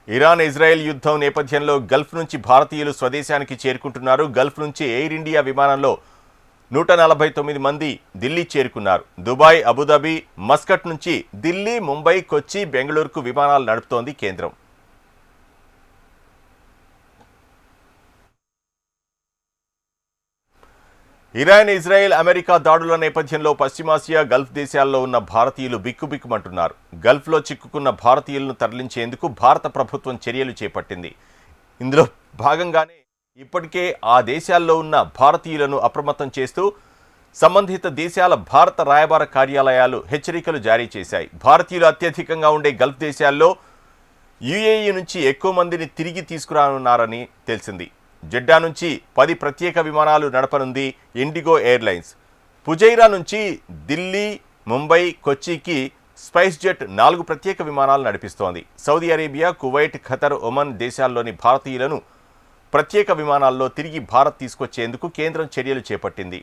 Iran Israel యుద్ధం నేపథ్యంలో Gulf నుంచి భారతీయులు స్వదేశానికి చేరుకుంటున్నారు. గల్ఫ్ నుంచి ఎయిర్ ఇండియా విమానంలో 149 మంది ఢిల్లీ చేరుకున్నారు. దుబాయ్, అబుదాబి, మస్కట్ నుంచి ఢిల్లీ, ముంబై, కొచ్చి, బెంగళూరుకు విమానాలు నడుపుతోంది కేంద్రం. ఇరాన్, ఇజ్రాయెల్, అమెరికా దాడుల నేపథ్యంలో పశ్చిమాసియా, గల్ఫ్ దేశాల్లో ఉన్న భారతీయులు బిక్కుబిక్కుమంటున్నారు. గల్ఫ్లో చిక్కుకున్న భారతీయులను తరలించేందుకు భారత ప్రభుత్వం చర్యలు చేపట్టింది. ఇందులో భాగంగానే ఇప్పటికే ఆ దేశాల్లో ఉన్న భారతీయులను అప్రమత్తం చేస్తూ సంబంధిత దేశాల భారత రాయబార కార్యాలయాలు హెచ్చరికలు జారీ చేశాయి. భారతీయులు అత్యధికంగా ఉండే గల్ఫ్ దేశాల్లో యుఏఈ నుంచి ఎక్కువ మందిని తిరిగి తీసుకురానున్నారని తెలిసింది. జెడ్డా నుంచి 10 ప్రత్యేక విమానాలు నడపనుంది ఇండిగో ఎయిర్లైన్స్. ఫుజైరా నుంచి ఢిల్లీ, ముంబై, కొచ్చికి స్పైస్ జెట్ 4 ప్రత్యేక విమానాలు నడిపిస్తోంది. Saudi Arabia, Kuwait, Qatar, Oman దేశాల్లోని భారతీయులను ప్రత్యేక విమానాల్లో తిరిగి భారత్ తీసుకొచ్చేందుకు కేంద్రం చర్యలు చేపట్టింది.